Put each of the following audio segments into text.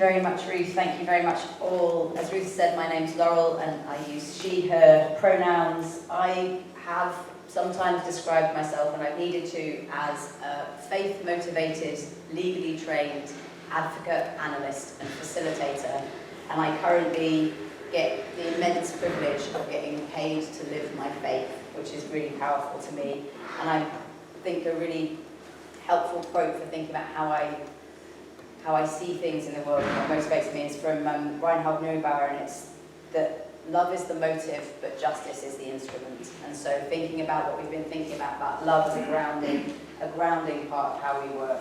very much, Ruth. Thank you very much all. As Ruth said, my name's Laurel and I use she, her pronouns. I have sometimes described myself, and I've needed to, as a faith-motivated, legally trained advocate, analyst and facilitator. And I currently get the immense privilege of getting paid to live my faith, which is really powerful to me. And I think a really helpful quote for thinking about how I see things in the world, what motivates me, is from Reinhard Neubauer, and it's that love is the motive, but justice is the instrument. And so thinking about what we've been thinking about love as a grounding part of how we work.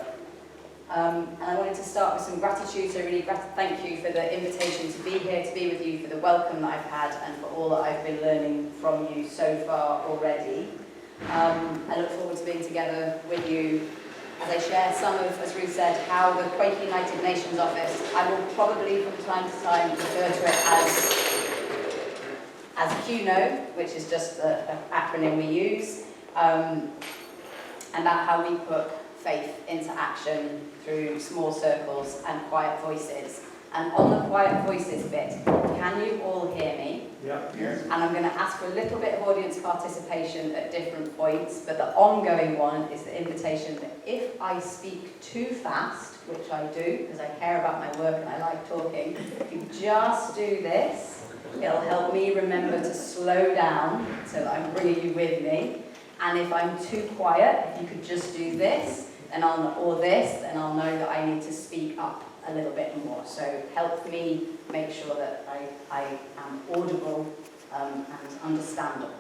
And I wanted to start with some gratitude, so really thank you for the invitation to be here, to be with you, for the welcome that I've had, and for all that I've been learning from you so far already. I look forward to being together with you as I share some of, as Ruth said, how the Quake United Nations Office, I will probably from time to time refer to it as QUNO, which is just an acronym we use, and about how we put faith into action through small circles and quiet voices. And on the quiet voices bit, can you all hear me? Yeah. Yes. And I'm going to ask for a little bit of audience participation at different points, but the ongoing one is the invitation that if I speak too fast, which I do, because I care about my work and I like talking, if you just do this, it'll help me remember to slow down so that I'm bringing you with me. And if I'm too quiet, if you could just do this, then then I'll know that I need to speak up a little bit more. So help me make sure that I am audible and understandable.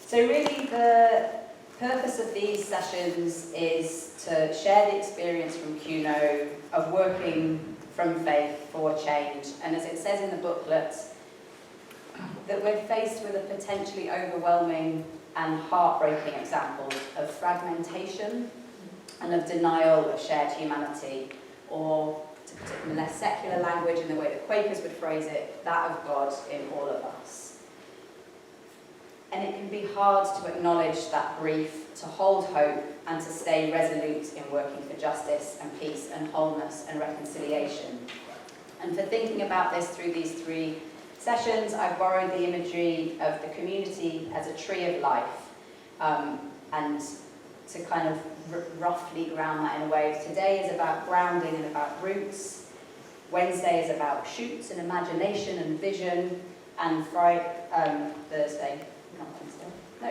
So really the purpose of these sessions is to share the experience from QUNO of working from faith for change. And as it says in the booklet, that we're faced with a potentially overwhelming and heartbreaking examples of fragmentation and of denial of shared humanity, or to put it in a less secular language, in the way that Quakers would phrase it, that of God in all of us. And it can be hard to acknowledge that grief, to hold hope, and to stay resolute in working for justice and peace and wholeness and reconciliation. And for thinking about this through these 3 sessions, I've borrowed the imagery of the community as a tree of life, and to kind of roughly ground that in a way. Today is about grounding and about roots. Wednesday is about shoots and imagination and vision. And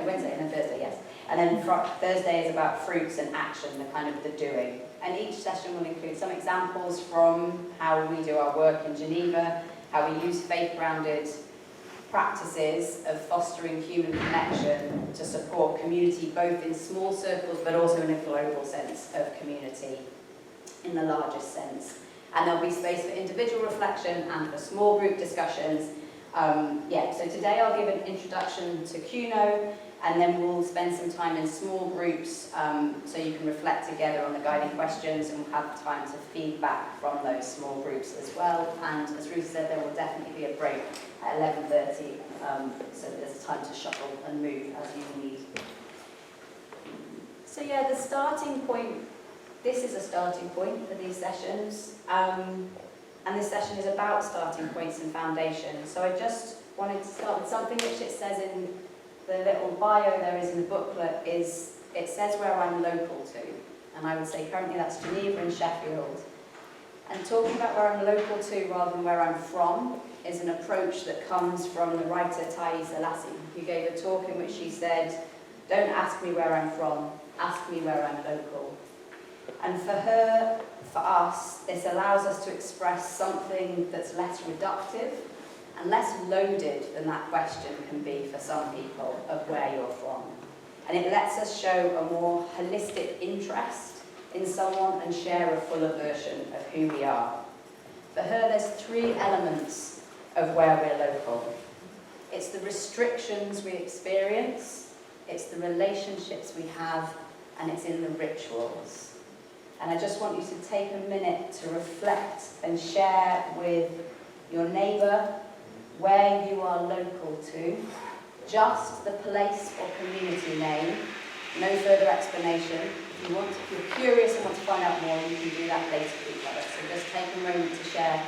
Wednesday and then Thursday, yes. And then Thursday is about fruits and action, the kind of the doing. And each session will include some examples from how we do our work in Geneva, how we use faith-grounded practices of fostering human connection to support community, both in small circles but also in a global sense of community, in the largest sense. And there'll be space for individual reflection and for small group discussions. So today I'll give an introduction to QUNO, and then we'll spend some time in small groups so you can reflect together on the guiding questions, and we'll have time to feedback from those small groups as well. And as Ruth said, there will definitely be a break at 11:30, so there's time to shuffle and move as you need. So yeah, the starting point, this is a starting point for these sessions, and this session is about starting points and foundations. So I just wanted to start with something which it says in the little bio there is in the booklet, is it says where I'm local to, and I would say currently that's Geneva and Sheffield. And talking about where I'm local to rather than where I'm from is an approach that comes from the writer Thais Selassie, who gave a talk in which she said, "Don't ask me where I'm from, ask me where I'm local." And for her, for us, this allows us to express something that's less reductive and less loaded than that question can be for some people of where you're from. And it lets us show a more holistic interest in someone and share a fuller version of who we are. For her, there's 3 elements of where we're local. It's the restrictions we experience, it's the relationships we have, and it's in the rituals. And I just want you to take a minute to reflect and share with your neighbour where you are local to, just the place or community name, No further explanation. If you're curious and want to find out more, you can do that later with each other. So just take a moment to share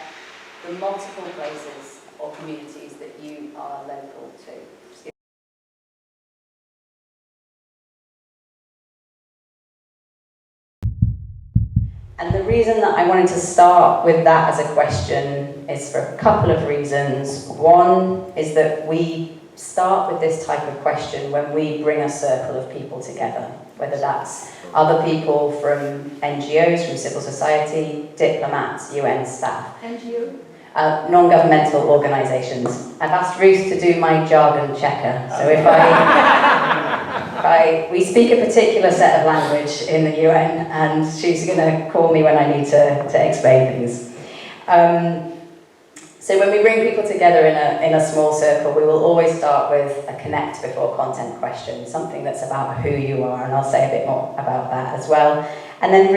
the multiple places or communities that you are local to. And the reason that I wanted to start with that as a question is for a couple of reasons. One is that we start with this type of question when we bring a circle of people together, whether that's other people from NGOs, from civil society, diplomats, UN staff. NGO? Non-governmental organisations. I've asked Ruth to do my jargon checker, so if we speak a particular set of language in the UN, and she's going to call me when I need to explain things. So when we bring people together in a small circle, we will always start with a connect before content question, something that's about who you are, and I'll say a bit more about that as well. And then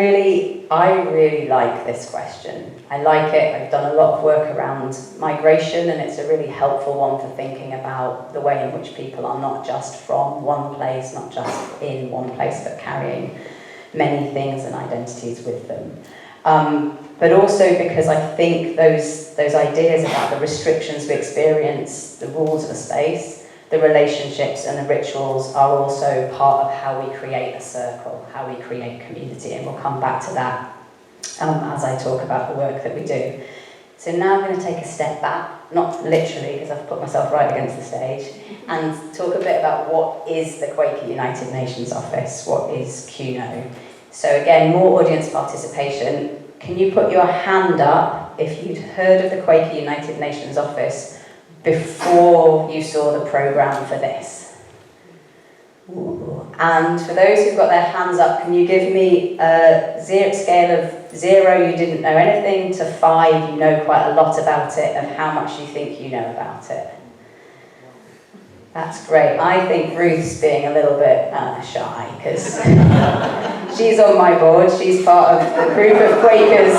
I really like this question. I like it. I've done a lot of work around migration, and it's a really helpful one for thinking about the way in which people are not just from one place, not just in one place, but carrying many things and identities with them. But also because I think those ideas about the restrictions we experience, the rules of the space, the relationships and the rituals are also part of how we create a circle, how we create community, and we'll come back to that as I talk about the work that we do. So now I'm going to take a step back, not literally because I've put myself right against the stage, and talk a bit about what is the Quaker United Nations Office, what is QUNO. So again, more audience participation. Can you put your hand up if you'd heard of the Quaker United Nations Office before you saw the programme for this? Ooh. And for those who've got their hands up, can you give me a scale of 0, you didn't know anything, to 5, you know quite a lot about it, and how much you think you know about it? That's great. I think Ruth's being a little bit shy, because she's on my board. She's part of the group of Quakers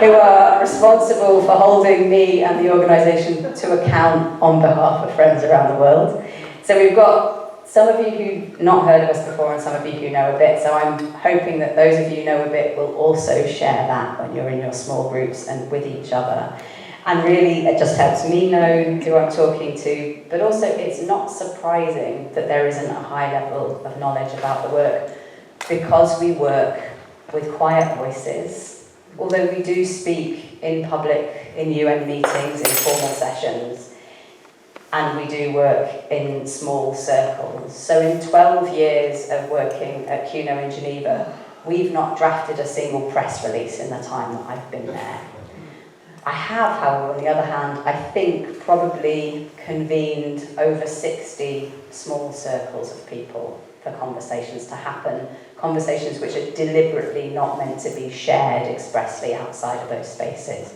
who are responsible for holding me and the organisation to account on behalf of friends around the world. So we've got some of you who've not heard of us before and some of you who know a bit, so I'm hoping that those of you who know a bit will also share that when you're in your small groups and with each other. And really, it just helps me know who I'm talking to, but also it's not surprising that there isn't a high level of knowledge about the work, because we work with quiet voices, although we do speak in public, in UN meetings, in formal sessions, and we do work in small circles. So in 12 years of working at QUNO in Geneva, we've not drafted a single press release in the time that I've been there. I have, however, on the other hand, I think probably convened over 60 small circles of people for conversations to happen, conversations which are deliberately not meant to be shared expressly outside of those spaces.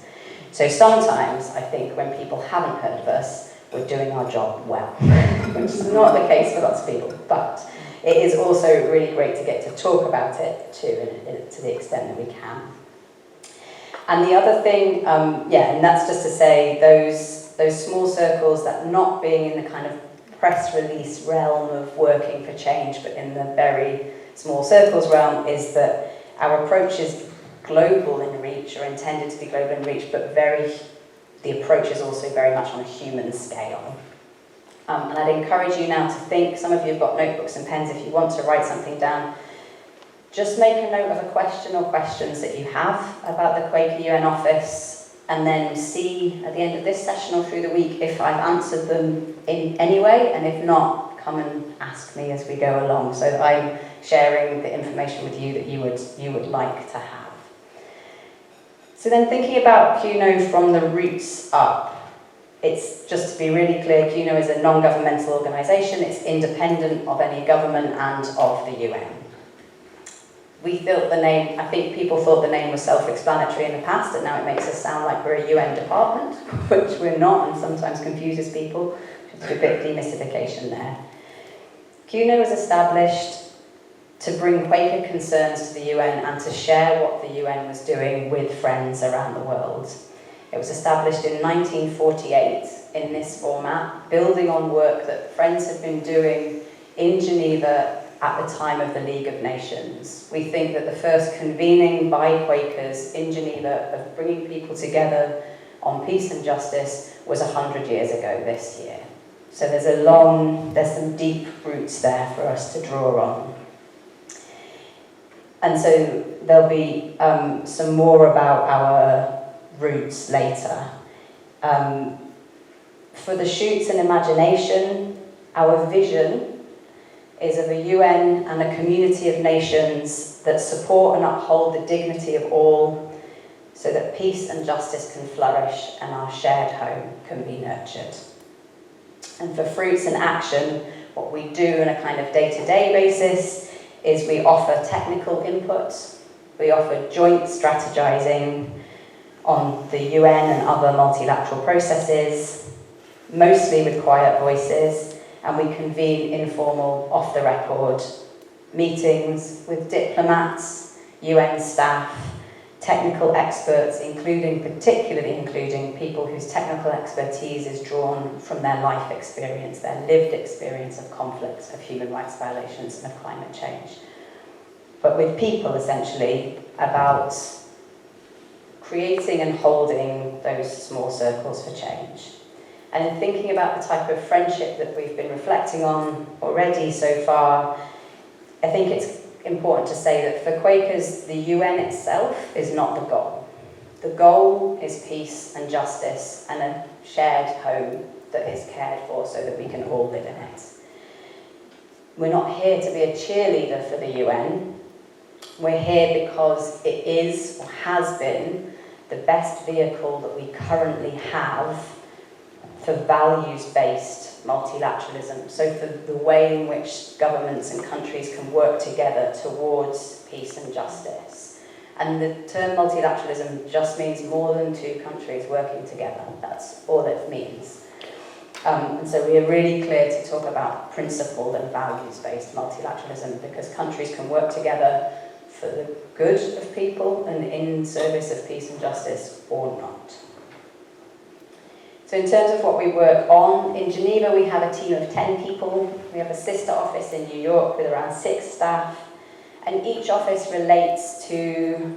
So sometimes I think when people haven't heard of us, we're doing our job well, which is not the case for lots of people, but it is also really great to get to talk about it too, to the extent that we can. And the other thing, and that's just to say those small circles, that not being in the kind of press release realm of working for change, but in the very small circles realm, is that our approach is global in reach, or intended to be global in reach, but the approach is also very much on a human scale. And I'd encourage you now to think, some of you have got notebooks and pens, if you want to write something down, just make a note of a question or questions that you have about the Quaker UN office, and then see at the end of this session or through the week if I've answered them in any way, and if not, come and ask me as we go along, so that I'm sharing the information with you that you would like to have. So then, thinking about QUNO from the roots up, it's just to be really clear, QUNO is a non-governmental organisation. It's independent of any government and of the UN. We thought the name, I think people thought the name was self-explanatory in the past, and now it makes us sound like we're a UN department, which we're not, and sometimes confuses people. Just a bit of demystification there. QUNO was established to bring Quaker concerns to the UN and to share what the UN was doing with friends around the world. It was established in 1948 in this format, building on work that friends had been doing in Geneva at the time of the League of Nations. We think that the first convening by Quakers in Geneva of bringing people together on peace and justice was 100 years ago this year. So there's some deep roots there for us to draw on. And so there'll be some more about our roots later. For the shoots and imagination, our vision is of a UN and a community of nations that support and uphold the dignity of all so that peace and justice can flourish and our shared home can be nurtured. And for fruits and action, what we do on a kind of day-to-day basis is we offer technical input, we offer joint strategizing on the UN and other multilateral processes, mostly with quiet voices, and we convene informal, off-the-record meetings with diplomats, UN staff, technical experts, particularly including people whose technical expertise is drawn from their life experience, their lived experience of conflicts, of human rights violations, and of climate change. But with people, essentially, about creating and holding those small circles for change. And in thinking about the type of friendship that we've been reflecting on already so far, I think it's important to say that for Quakers, the UN itself is not the goal. The goal is peace and justice and a shared home that is cared for so that we can all live in it. We're not here to be a cheerleader for the UN. We're here because it is, or has been, the best vehicle that we currently have for values-based multilateralism, so for the way in which governments and countries can work together towards peace and justice. And the term multilateralism just means more than two countries working together. That's all it means. And so we are really clear to talk about principled and values-based multilateralism because countries can work together for the good of people and in service of peace and justice or not. So in terms of what we work on, in Geneva we have a team of 10 people. We have a sister office in New York with around 6 staff. And each office's work relates to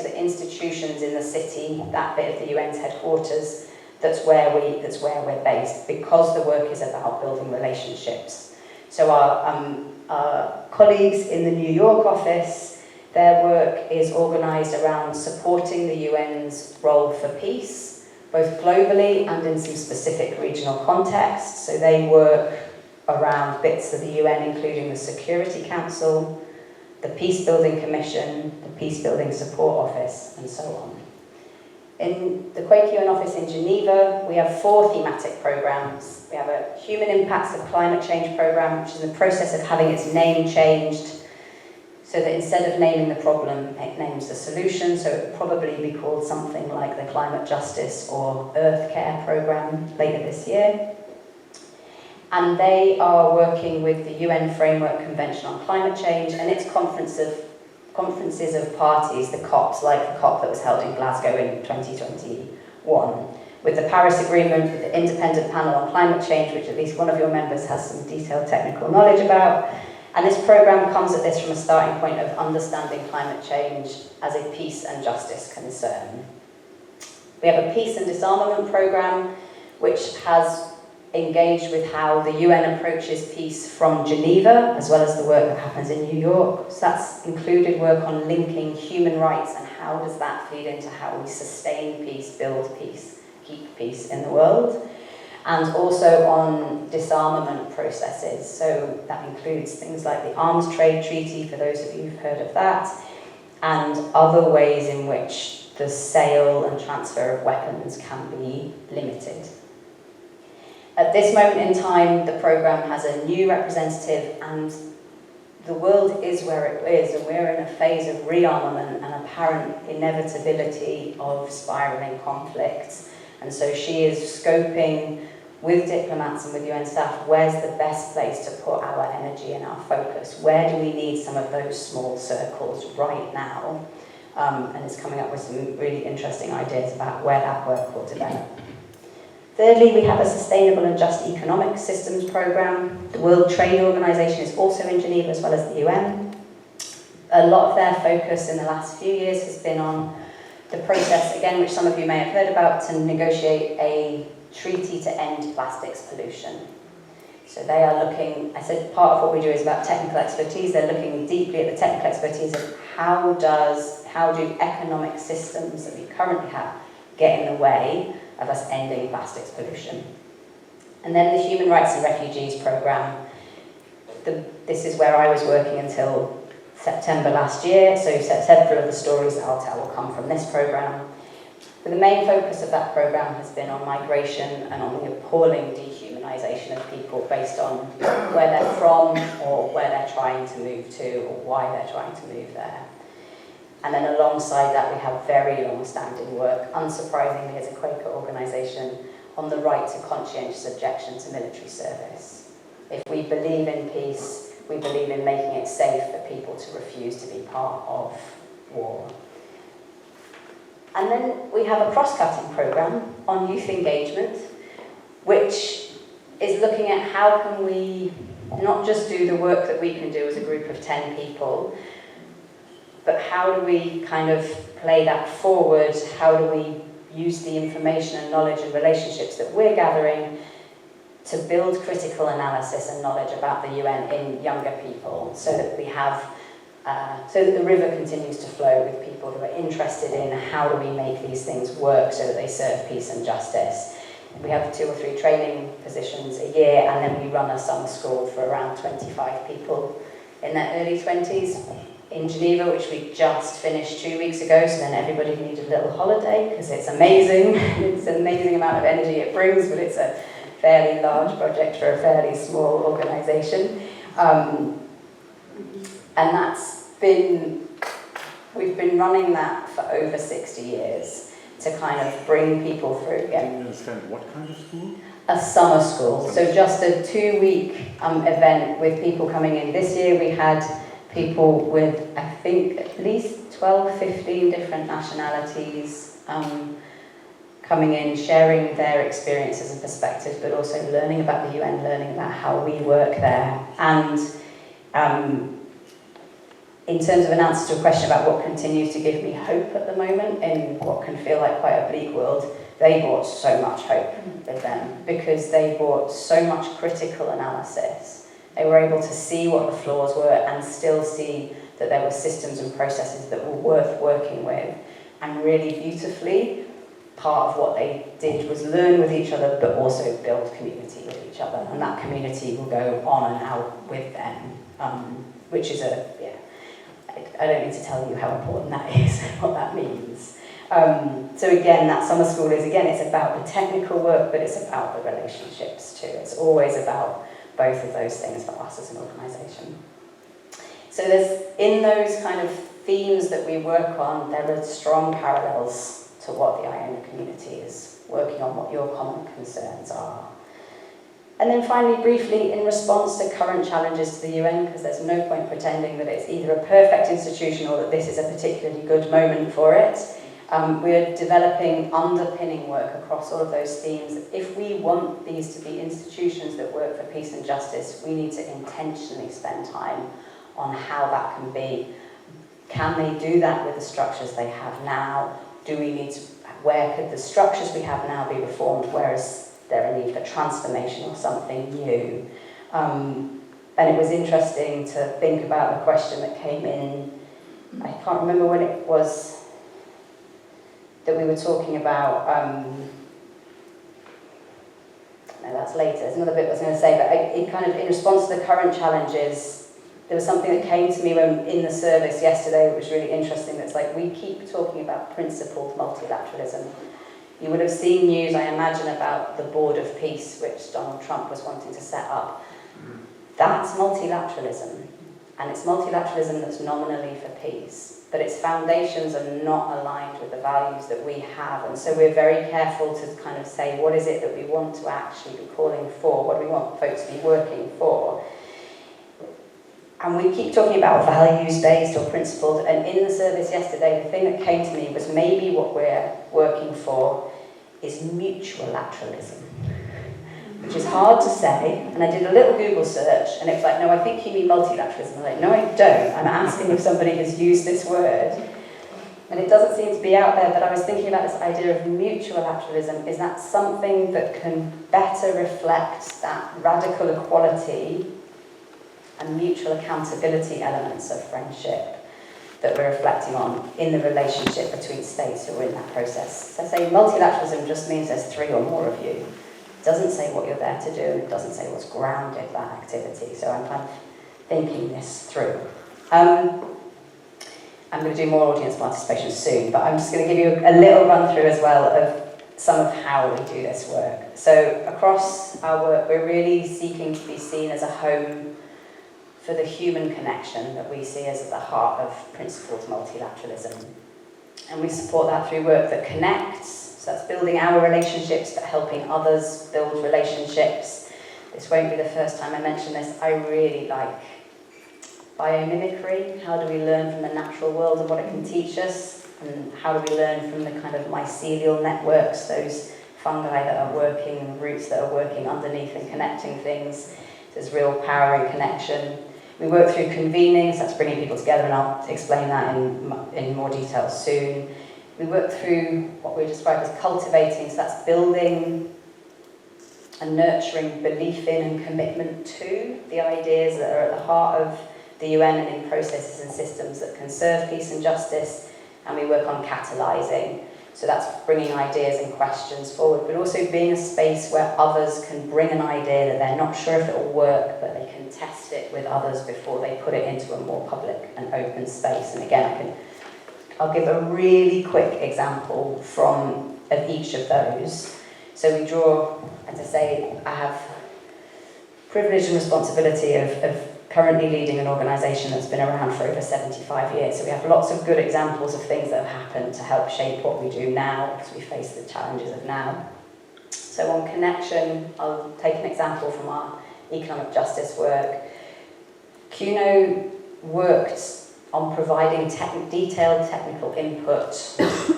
the institutions in the city, that bit of the UN's headquarters, that's where we're based, because the work is about building relationships. So our colleagues in the New York office, their work is organised around supporting the UN's role for peace, both globally and in some specific regional contexts. So they work around bits of the UN, including the Security Council, the Peace Building Commission, the Peace Building Support Office, and so on. In the QUNO office in Geneva, we have 4 thematic programmes. We have a Human Impacts of Climate Change programme, which is in the process of having its name changed, so that instead of naming the problem, it names the solution, so it would probably be called something like the Climate Justice or Earth Care Programme later this year. And they are working with the UN Framework Convention on Climate Change and its conferences of parties, the COPs, like the COP that was held in Glasgow in 2021, with the Paris Agreement, with the Independent Panel on Climate Change, which at least one of your members has some detailed technical knowledge about. And this programme comes at this from a starting point of understanding climate change as a peace and justice concern. We have a peace and disarmament programme which has engaged with how the UN approaches peace from Geneva, as well as the work that happens in New York. So that's included work on linking human rights and how does that feed into how we sustain peace, build peace, keep peace in the world. And also on disarmament processes. So that includes things like the Arms Trade Treaty, for those of you who've heard of that, and other ways in which the sale and transfer of weapons can be limited. At this moment in time, the programme has a new representative and the world is where it is, and we're in a phase of rearmament and apparent inevitability of spiralling conflicts. And so she is scoping with diplomats and with UN staff, where's the best place to put our energy and our focus? Where do we need some of those small circles right now? And is coming up with some really interesting ideas about where that work will develop. Thirdly, we have a sustainable and just economic systems programme. The World Trade Organization is also in Geneva as well as the UN. A lot of their focus in the last few years has been on the process, again, which some of you may have heard about, to negotiate a treaty to end plastics pollution. So they are looking, I said part of what we do is about technical expertise. They're looking deeply at the technical expertise of how do economic systems that we currently have get in the way of us ending plastics pollution. And then the Human Rights and Refugees Programme. This is where I was working until September last year, so several of the stories that I'll tell will come from this programme. But the main focus of that programme has been on migration and on the appalling dehumanisation of people based on where they're from or where they're trying to move to or why they're trying to move there. And then alongside that we have very long-standing work, unsurprisingly as a Quaker organisation, on the right to conscientious objection to military service. If we believe in peace, we believe in making it safe for people to refuse to be part of war. And then we have a cross-cutting programme on youth engagement, which is looking at how can we not just do the work that we can do as a group of 10 people, but how do we kind of play that forward? How do we use the information and knowledge and relationships that we're gathering to build critical analysis and knowledge about the UN in younger people, so that we have, so that the river continues to flow with people who are interested in how do we make these things work so that they serve peace and justice. We have 2 or 3 training positions a year, and then we run a summer school for around 25 people in their early 20s in Geneva, which we just finished 2 weeks ago, so then everybody needed a little holiday, because it's amazing. It's an amazing amount of energy it brings, but it's a fairly large project for a fairly small organisation. And we've been running that for over 60 years to kind of bring people through again. I didn't understand, what kind of school? A summer school, so just a 2-week event with people coming in. This year we had people with, I think, at least 12, 15 different nationalities coming in, sharing their experiences and perspectives, but also learning about the UN, learning about how we work there. And in terms of an answer to a question about what continues to give me hope at the moment in what can feel like quite a bleak world, they brought so much hope with them, because they brought so much critical analysis. They were able to see what the flaws were and still see that there were systems and processes that were worth working with. And really beautifully, part of what they did was learn with each other, but also build community with each other. And that community will go on and out with them, which is I don't need to tell you how important that is and what that means. So again, that summer school is, again, it's about the technical work, but it's about the relationships too. It's always about both of those things for us as an organisation. So there's, in those kind of themes that we work on, there are strong parallels to what the Iona community is working on, what your common concerns are. And then finally, briefly, in response to current challenges to the UN, because there's no point pretending that it's either a perfect institution or that this is a particularly good moment for it, we're developing underpinning work across all of those themes. If we want these to be institutions that work for peace and justice, we need to intentionally spend time on how that can be. Can they do that with the structures they have now? Do we need to, where could the structures we have now be reformed? Where is there a need for transformation or something new? And it was interesting to think about the question that came in, I can't remember when it was that we were talking about, no, that's later, there's another bit I was going to say, but it kind of, in response to the current challenges, there was something that came to me when in the service yesterday that was really interesting. That's like, we keep talking about principled multilateralism. You would have seen news, I imagine, about the Board of Peace, which Donald Trump was wanting to set up. That's multilateralism. And it's multilateralism that's nominally for peace. But its foundations are not aligned with the values that we have. And so we're very careful to kind of say, what is it that we want to actually be calling for? What do we want folks to be working for? And we keep talking about values-based or principled, and in the service yesterday, the thing that came to me was maybe what we're working for is mutualateralism, which is hard to say. And I did a little Google search, and it was like, no, I think you mean multilateralism. I'm like, no, I don't. I'm asking if somebody has used this word. And it doesn't seem to be out there, but I was thinking about this idea of mutualateralism. Is that something that can better reflect that radical equality and mutual accountability elements of friendship that we're reflecting on in the relationship between states who are in that process? So I say multilateralism just means there's 3 or more of you. It doesn't say what you're there to do, and it doesn't say what's grounded that activity. So I'm kind of thinking this through. I'm going to do more audience participation soon, but I'm just going to give you a little run through as well of some of how we do this work. So across our work, we're really seeking to be seen as a home for the human connection that we see as at the heart of principled multilateralism. And we support that through work that connects, so that's building our relationships, but helping others build relationships. This won't be the first time I mention this. I really like biomimicry. How do we learn from the natural world and what it can teach us? And how do we learn from the kind of mycelial networks, those fungi that are working, and roots that are working underneath and connecting things? There's real power in connection. We work through convening, so that's bringing people together, and I'll explain that in more detail soon. We work through what we describe as cultivating, so that's building and nurturing belief in and commitment to the ideas that are at the heart of the UN and in processes and systems that can serve peace and justice. And we work on catalysing, so that's bringing ideas and questions forward, but also being a space where others can bring an idea that they're not sure if it will work, but they can test it with others before they put it into a more public and open space. And again, I'll give a really quick example of each of those. So we draw, as I say, I have privilege and responsibility of currently leading an organisation that's been around for over 75 years. So we have lots of good examples of things that have happened to help shape what we do now, because we face the challenges of now. So on connection, I'll take an example from our economic justice work. QUNO worked on providing detailed technical input,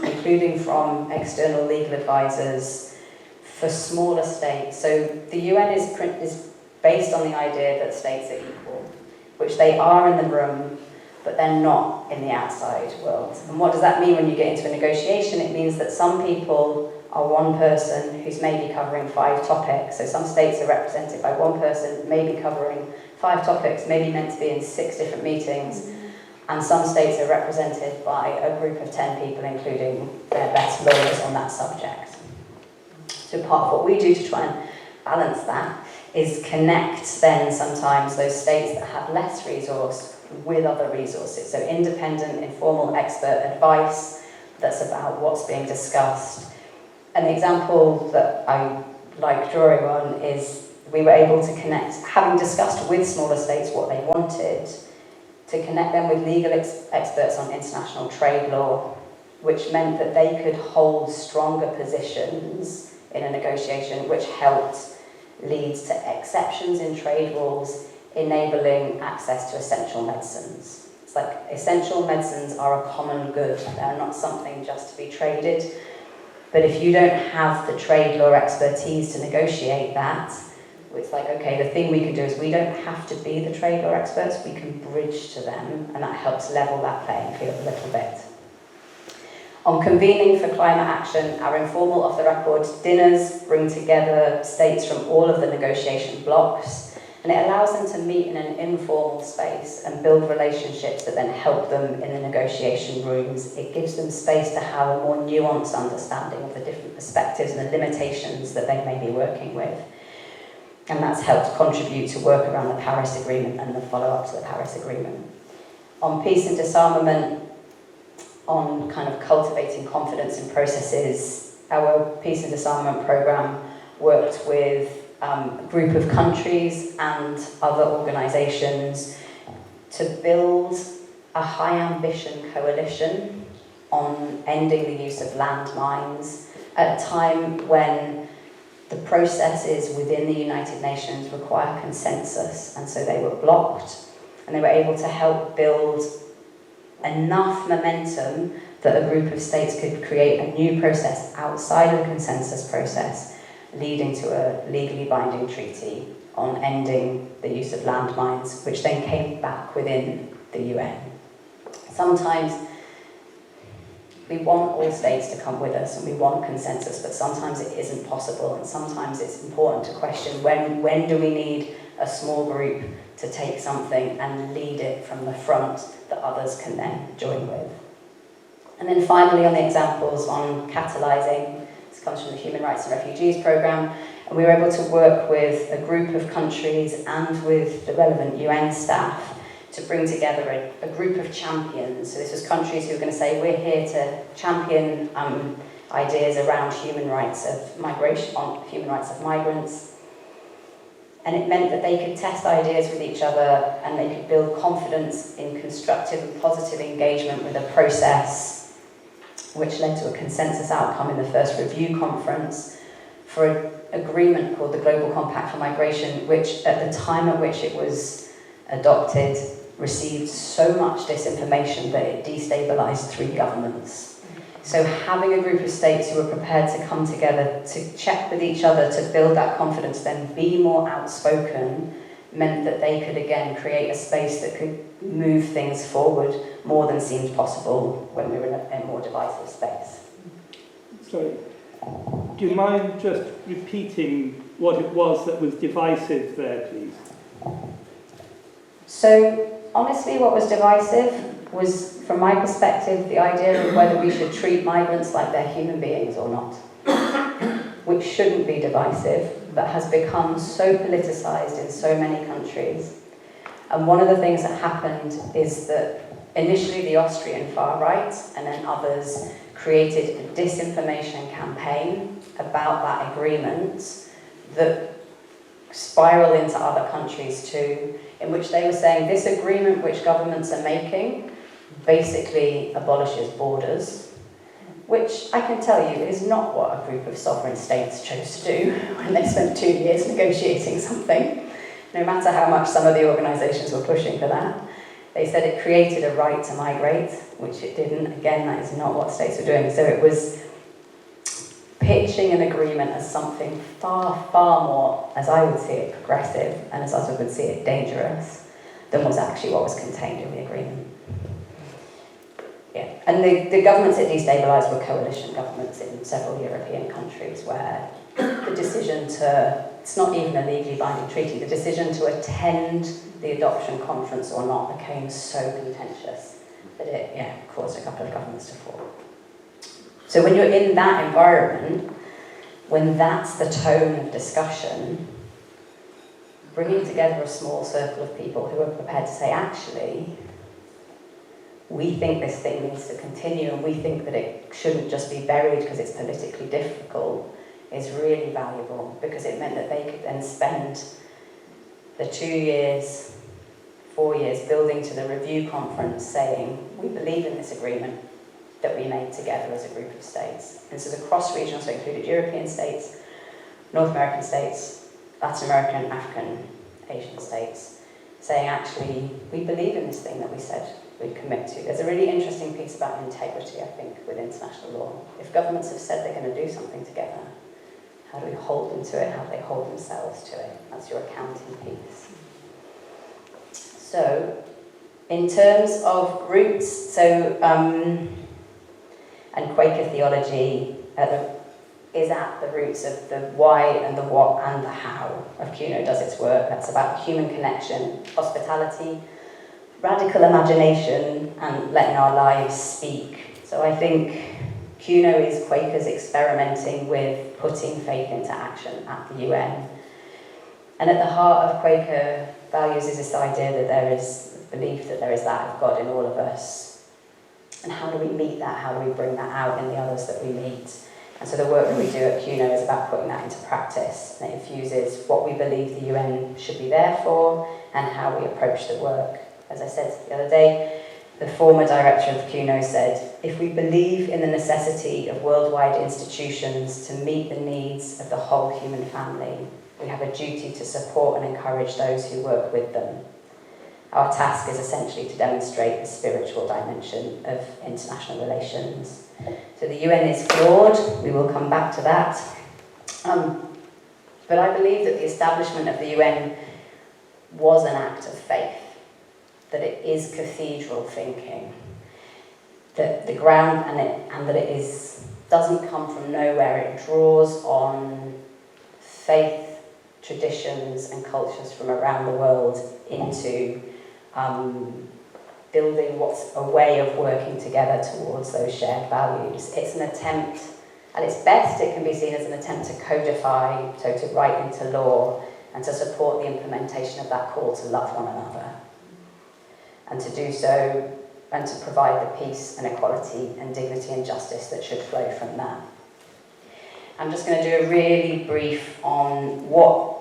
including from external legal advisors, for smaller states. So the UN is based on the idea that states are equal, which they are in the room, but they're not in the outside world. And what does that mean when you get into a negotiation? It means that some people are one person who's maybe covering 5 topics. So some states are represented by one person, maybe covering 5 topics, maybe meant to be in 6 different meetings. And some states are represented by a group of 10 people, including their best lawyers on that subject. So part of what we do to try and balance that is connect then sometimes those states that have less resource with other resources. So independent, informal expert advice that's about what's being discussed. And the example that I like drawing on is we were able to connect, having discussed with smaller states what they wanted, to connect them with legal experts on international trade law, which meant that they could hold stronger positions in a negotiation, which helped lead to exceptions in trade rules, enabling access to essential medicines. It's like essential medicines are a common good. They're not something just to be traded. But if you don't have the trade law expertise to negotiate that, it's like, okay, the thing we can do is we don't have to be the trade law experts, we can bridge to them, and that helps level that playing field a little bit. On convening for climate action, our informal off-the-record dinners bring together states from all of the negotiation blocks, and it allows them to meet in an informal space and build relationships that then help them in the negotiation rooms. It gives them space to have a more nuanced understanding of the different perspectives and the limitations that they may be working with. And that's helped contribute to work around the Paris Agreement and the follow-up to the Paris Agreement. On peace and disarmament, on kind of cultivating confidence in processes, our peace and disarmament programme worked with a group of countries and other organisations to build a high ambition coalition on ending the use of landmines at a time when the processes within the United Nations require consensus, and so they were blocked, and they were able to help build enough momentum that a group of states could create a new process outside of the consensus process, leading to a legally binding treaty on ending the use of landmines, which then came back within the UN. Sometimes we want all states to come with us and we want consensus, but sometimes it isn't possible, and sometimes it's important to question when do we need a small group to take something and lead it from the front that others can then join with. And then finally, on the examples on catalysing, this comes from the Human Rights and Refugees Programme, and we were able to work with a group of countries and with the relevant UN staff to bring together a group of champions. So this was countries who were going to say, we're here to champion ideas around human rights of migration, on human rights of migrants. And it meant that they could test ideas with each other and they could build confidence in constructive and positive engagement with a process, which led to a consensus outcome in the first review conference for an agreement called the Global Compact for Migration, which at the time at which it was adopted received so much disinformation that it destabilised 3 governments. So having a group of states who were prepared to come together to check with each other, to build that confidence, then be more outspoken, meant that they could again create a space that could move things forward more than seemed possible when we were in a more divisive space. Sorry, do you mind just repeating what it was that was divisive there, please? So, honestly, what was divisive was, from my perspective, the idea of whether we should treat migrants like they're human beings or not, which shouldn't be divisive, but has become so politicised in so many countries. And one of the things that happened is that initially the Austrian far right and then others created a disinformation campaign about that agreement that spiraled into other countries too, in which they were saying this agreement which governments are making basically abolishes borders, which I can tell you is not what a group of sovereign states chose to do when they spent 2 years negotiating something, no matter how much some of the organisations were pushing for that. They said it created a right to migrate, which it didn't. Again, that is not what states were doing. So it was pitching an agreement as something far, far more, as I would see it, progressive, and as others would see it, dangerous, than was actually what was contained in the agreement. Yeah. And the governments it destabilised were coalition governments in several European countries where the decision to, it's not even a legally binding treaty, the decision to attend the adoption conference or not became so contentious that it caused a couple of governments to fall. So when you're in that environment, when that's the tone of discussion, bringing together a small circle of people who are prepared to say, actually, we think this thing needs to continue and we think that it shouldn't just be buried because it's politically difficult, is really valuable, because it meant that they could then spend the 2 years, 4 years building to the review conference saying, we believe in this agreement that we made together as a group of states. And so the cross-regional, so included European states, North American states, Latin American, African, Asian states, saying actually, we believe in this thing that we said we'd commit to. There's a really interesting piece about integrity, I think, with international law. If governments have said they're going to do something together, how do we hold them to it? How do they hold themselves to it? That's your accounting piece. So, in terms of roots, and Quaker theology is at the roots of the why and the what and the how of QUNO does its work. That's about human connection, hospitality, radical imagination, and letting our lives speak. So I think QUNO is Quakers experimenting with putting faith into action at the UN. And at the heart of Quaker values is this idea that there is belief that there is that of God in all of us. And how do we meet that? How do we bring that out in the others that we meet? And so the work that we do at QUNO is about putting that into practice. And it infuses what we believe the UN should be there for and how we approach the work. As I said the other day, the former director of QUNO said, if we believe in the necessity of worldwide institutions to meet the needs of the whole human family, we have a duty to support and encourage those who work with them. our task is essentially to demonstrate the spiritual dimension of international relations. So the UN is flawed, we will come back to that. But I believe that the establishment of the UN was an act of faith, that it is cathedral thinking, that the ground and that it doesn't come from nowhere. It draws on faith, traditions and cultures from around the world into building what's a way of working together towards those shared values. It's an attempt, at its best, it can be seen as an attempt to codify, so to write into law, and to support the implementation of that call to love one another. And to do so, and to provide the peace and equality and dignity and justice that should flow from that. I'm just going to do a really brief on what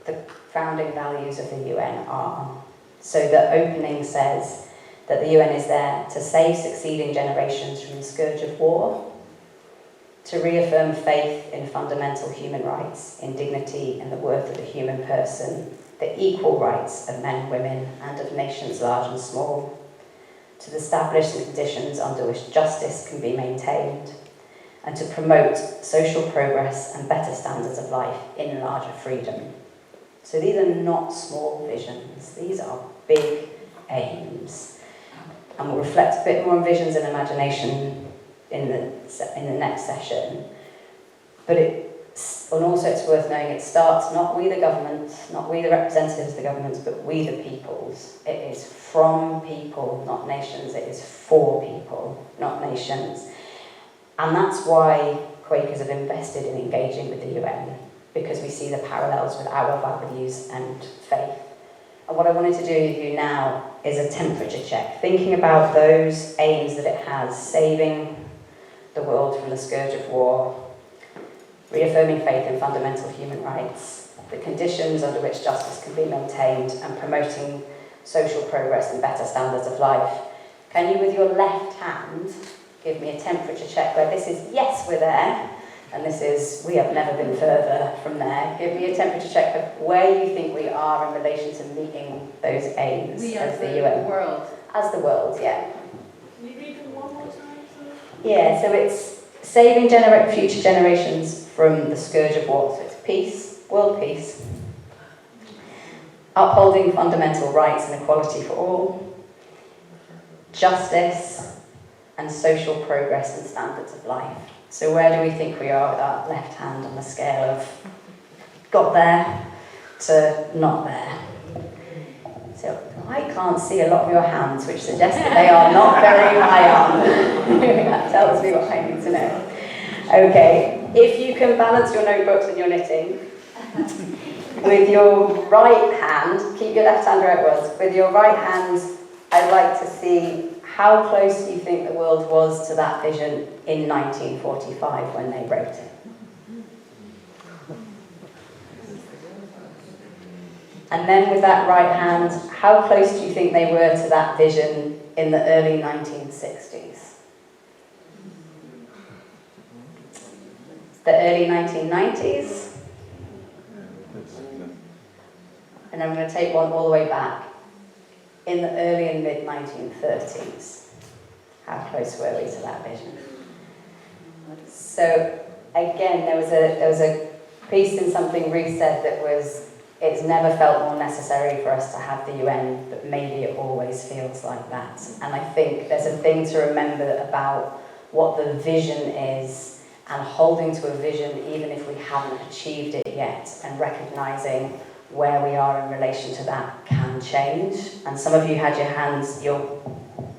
the founding values of the UN are. So the opening says that the UN is there to save succeeding generations from the scourge of war, to reaffirm faith in fundamental human rights, in dignity and the worth of the human person, the equal rights of men, women, and of nations large and small, to establish the conditions under which justice can be maintained, and to promote social progress and better standards of life in larger freedom. So these are not small visions, these are big aims. And we'll reflect a bit more on visions and imagination in the next session. But also it's worth knowing it starts not we the government, not we the representatives of the governments, but we the peoples. It is from people, not nations. It is for people, not nations. And that's why Quakers have invested in engaging with the UN, because we see the parallels with our values and faith. And what I wanted to do with you now is a temperature check, thinking about those aims that it has, saving the world from the scourge of war, reaffirming faith in fundamental human rights, the conditions under which justice can be maintained, and promoting social progress and better standards of life. Can you, with your left hand, give me a temperature check where this is, yes, we're there, and this is, we have never been further from there. Give me a temperature check of where you think we are in relation to meeting those aims as the UN. World. As the world, yeah. Can you read it one more time? Yeah, so it's saving future generations from the scourge of war. So it's peace, world peace. Upholding fundamental rights and equality for all. Justice and social progress and standards of life. So where do we think we are with our left hand on the scale of got there to not there? So I can't see a lot of your hands, which suggests that they are not very high up. That tells me what I need to know. Okay, if you can balance your notebooks and your knitting, with your right hand, keep your left hand where it was, with your right hand, I'd like to see how close do you think the world was to that vision in 1945 when they wrote it? And then with that right hand, how close do you think they were to that vision in the early 1960s? The early 1990s? And I'm going to take one all the way back. In the early and mid-1930s. How close were we to that vision? So again, there was a piece in something Ruth said that was, it's never felt more necessary for us to have the UN, but maybe it always feels like that. And I think there's a thing to remember about what the vision is, and holding to a vision even if we haven't achieved it yet, and recognising where we are in relation to that can change. And some of you had your hands, your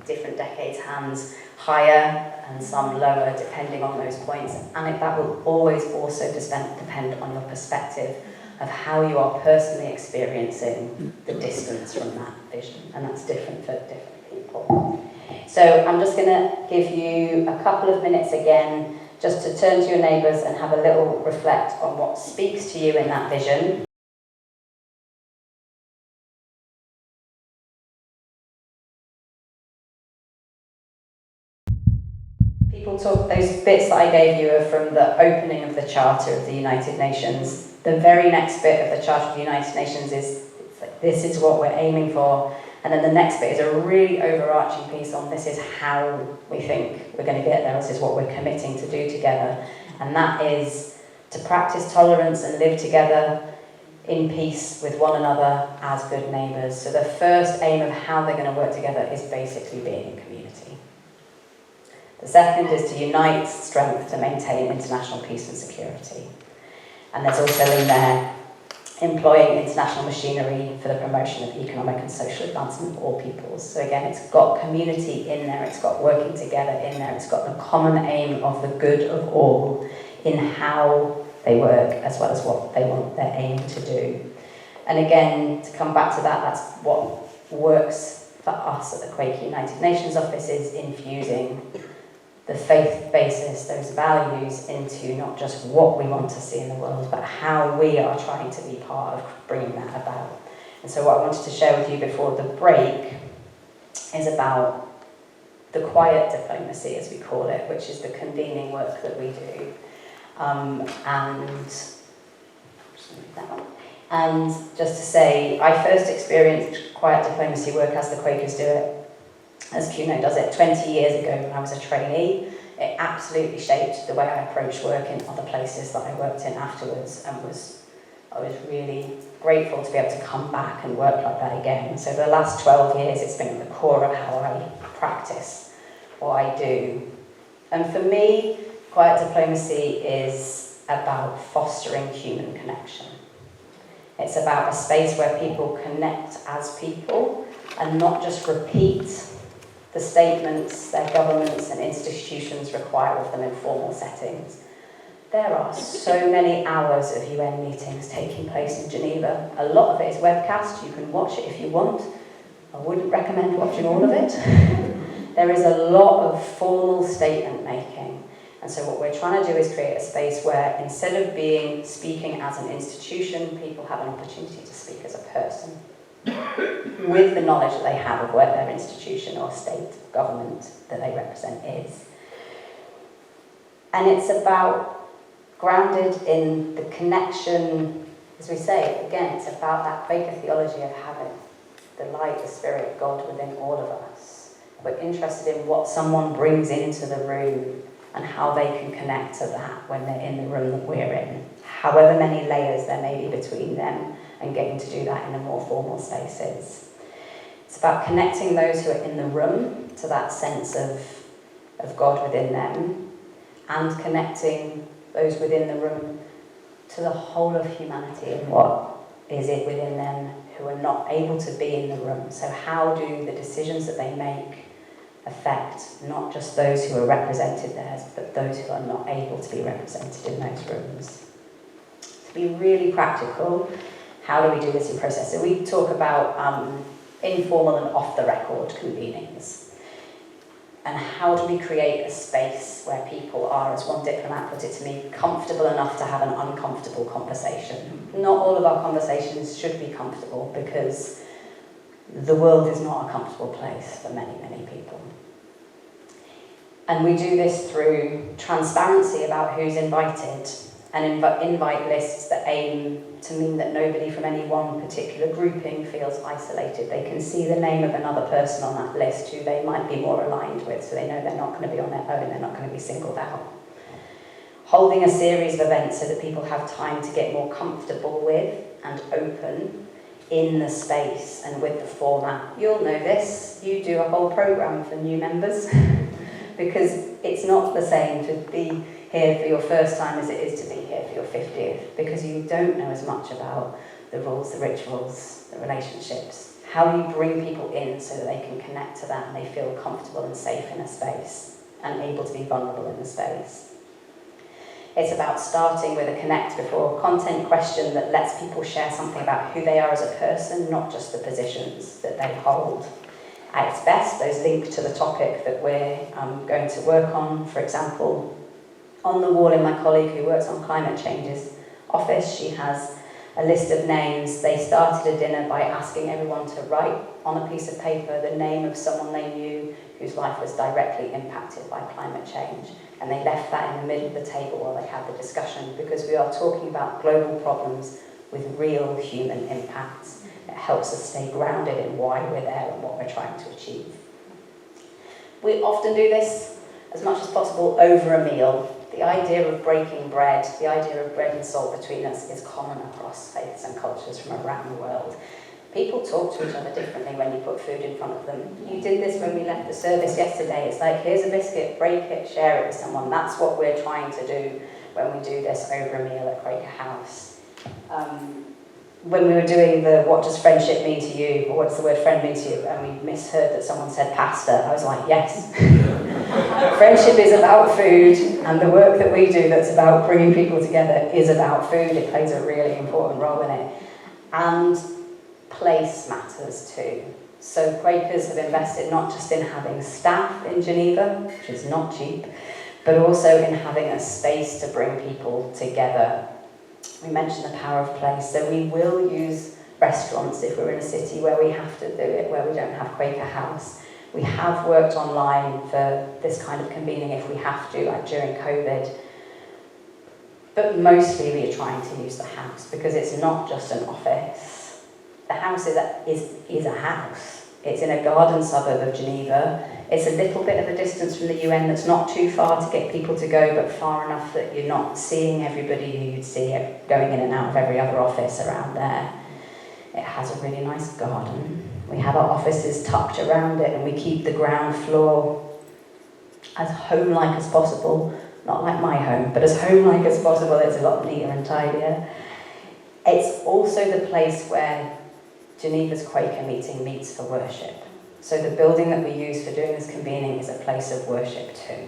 different decades hands, higher and some lower depending on those points. And that will always also depend on your perspective of how you are personally experiencing the distance from that vision. And that's different for different people. So I'm just going to give you a couple of minutes again just to turn to your neighbours and have a little reflect on what speaks to you in that vision. People talk, those bits that I gave you are from the opening of the Charter of the United Nations. The very next bit of the Charter of the United Nations is It's like, this is what we're aiming for. And then the next bit is a really overarching piece on this is how we think we're going to get there, this is what we're committing to do together. And that is to practice tolerance and live together in peace with one another as good neighbours. So the first aim of how they're going to work together is basically being in community. The second is to unite strength to maintain international peace and security. And there's also in there employing international machinery for the promotion of economic and social advancement of all peoples. So again, it's got community in there, it's got working together in there, it's got the common aim of the good of all in how they work as well as what they want they're aiming to do. And again, to come back to that, that's what works for us at the Quaker United Nations office is infusing the faith basis, those values, into not just what we want to see in the world, but how we are trying to be part of bringing that about. And so what I wanted to share with you before the break is about the quiet diplomacy, as we call it, which is the convening work that we do. And just to say, I first experienced quiet diplomacy work as the Quakers do it, as QUNO does it 20 years ago when I was a trainee. It absolutely shaped the way I approached work in other places that I worked in afterwards, and I was really grateful to be able to come back and work like that again. So for the last 12 years it's been at the core of how I practice what I do. And for me, quiet diplomacy is about fostering human connection. It's about a space where people connect as people and not just repeat the statements their governments and institutions require of them in formal settings. There are so many hours of UN meetings taking place in Geneva. A lot of it is webcast. You can watch it if you want. I wouldn't recommend watching all of it. There is a lot of formal statement making. And so what we're trying to do is create a space where instead of speaking as an institution, people have an opportunity to speak as a person, with the knowledge that they have of where their institution or state government that they represent is. And it's about grounded in the connection, as we say, again, it's about that Quaker theology of having the light, the spirit, God within all of us. We're interested in what someone brings into the room and how they can connect to that when they're in the room that we're in, however many layers there may be between them, and getting to do that in the more formal spaces. It's about connecting those who are in the room to that sense of God within them, and connecting those within the room to the whole of humanity and what is it within them who are not able to be in the room. So how do the decisions that they make affect not just those who are represented there, but those who are not able to be represented in those rooms? To be really practical, how do we do this in process? So we talk about informal and off-the-record convenings. And how do we create a space where people are, as one diplomat put it to me, comfortable enough to have an uncomfortable conversation? Not all of our conversations should be comfortable, because the world is not a comfortable place for many, many people. And we do this through transparency about who's invited, and invite lists that aim to mean that nobody from any one particular grouping feels isolated. They can see the name of another person on that list who they might be more aligned with, so they know they're not going to be on their own, they're not going to be singled out. Holding a series of events so that people have time to get more comfortable with and open in the space and with the format. You'll know this, you do a whole programme for new members, because it's not the same to be here for your first time as it is to be here for your 50th, because you don't know as much about the rules, the rituals, the relationships. How do you bring people in so that they can connect to that and they feel comfortable and safe in a space and able to be vulnerable in the space? It's about starting with a connect before content question that lets people share something about who they are as a person, not just the positions that they hold. At its best, those link to the topic that we're going to work on. For example, on the wall in my colleague who works on climate change's office, she has a list of names. They started a dinner by asking everyone to write on a piece of paper the name of someone they knew whose life was directly impacted by climate change. And they left that in the middle of the table while they had the discussion, because we are talking about global problems with real human impacts. It helps us stay grounded in why we're there and what we're trying to achieve. We often do this as much as possible over a meal. The idea of breaking bread, the idea of bread and salt between us is common across faiths and cultures from around the world. People talk to each other differently when you put food in front of them. You did this when we left the service yesterday. It's like, here's a biscuit, break it, share it with someone. That's what we're trying to do when we do this over a meal at Quaker House. When we were doing the what does friendship mean to you, or what's the word friend mean to you, and we misheard that someone said pasta, I was like, yes. Friendship is about food, and the work that we do that's about bringing people together is about food. It plays a really important role in it. And place matters too. So Quakers have invested not just in having staff in Geneva, which is not cheap, but also in having a space to bring people together. We mentioned the power of place, so we will use restaurants if we're in a city where we have to do it, where we don't have Quaker House. We have worked online for this kind of convening if we have to, like during COVID. But mostly we are trying to use the house because it's not just an office. The house is a house. It's in a garden suburb of Geneva. It's a little bit of a distance from the UN that's not too far to get people to go, but far enough that you're not seeing everybody who you'd see going in and out of every other office around there. It has a really nice garden. We have our offices tucked around it, and we keep the ground floor as home-like as possible. Not like my home, but as home-like as possible. It's a lot neater and tidier. It's also the place where Geneva's Quaker meeting meets for worship. So the building that we use for doing this convening is a place of worship too.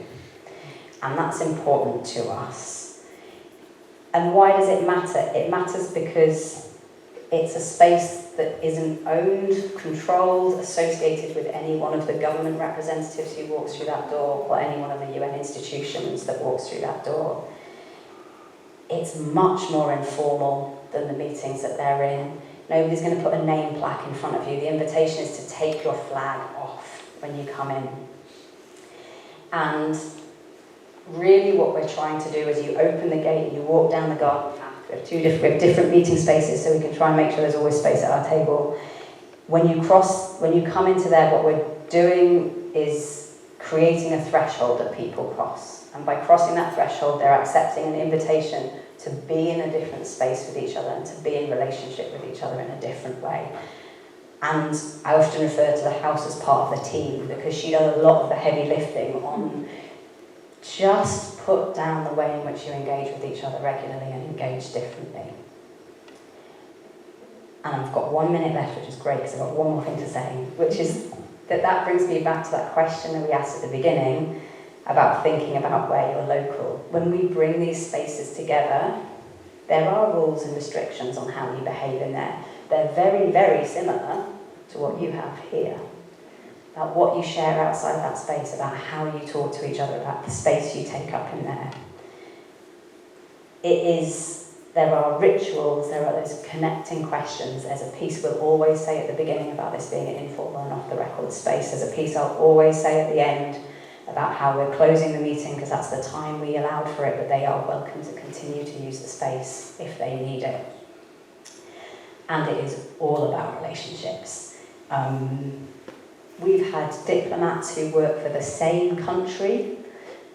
And that's important to us. And why does it matter? It matters because it's a space that isn't owned, controlled, associated with any one of the government representatives who walks through that door, or any one of the UN institutions that walks through that door. It's much more informal than the meetings that they're in. Nobody's going to put a name plaque in front of you. The invitation is to take your flag off when you come in. And really what we're trying to do is you open the gate and you walk down the garden path. We have different meeting spaces, so we can try and make sure there's always space at our table. When you come into there, what we're doing is creating a threshold that people cross. And by crossing that threshold, they're accepting an invitation to be in a different space with each other and to be in relationship with each other in a different way. And I often refer to the house as part of the team because she does a lot of the heavy lifting on just put down the way in which you engage with each other regularly and engage differently. And I've got 1 minute left, which is great because I've got one more thing to say, which is that brings me back to that question that we asked at the beginning about thinking about where you're local. When we bring these spaces together, there are rules and restrictions on how you behave in there. They're very, very similar to what you have here. About what you share outside that space, about how you talk to each other, about the space you take up in there. There are rituals, there are those connecting questions. There's a piece we'll always say at the beginning about this being an informal and off-the-record space. There's a piece I'll always say at the end about how we're closing the meeting because that's the time we allowed for it, but they are welcome to continue to use the space if they need it. And it is all about relationships. We've had diplomats who work for the same country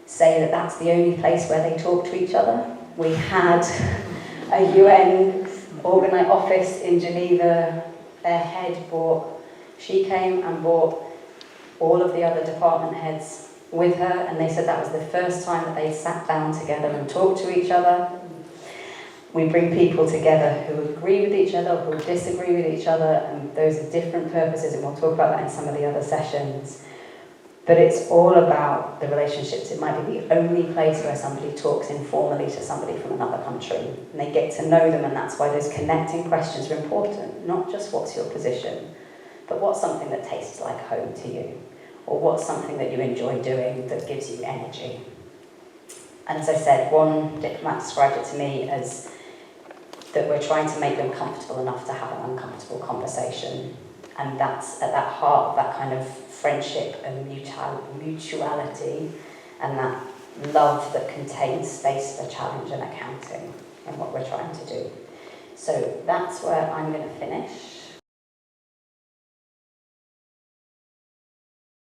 say that that's the only place where they talk to each other. We had a UN office in Geneva. Their head she came and brought all of the other department heads with her, and they said that was the first time that they sat down together and talked to each other. We bring people together who agree with each other, who disagree with each other, and those are different purposes, and we'll talk about that in some of the other sessions. But it's all about the relationships. It might be the only place where somebody talks informally to somebody from another country, and they get to know them, and that's why those connecting questions are important. Not just what's your position, but what's something that tastes like home to you, or what's something that you enjoy doing that gives you energy. And as I said, one diplomat described it to me as that we're trying to make them comfortable enough to have an uncomfortable conversation. And that's at that heart of that kind of friendship and mutuality and that love that contains space for challenge and accounting in what we're trying to do. So that's where I'm going to finish.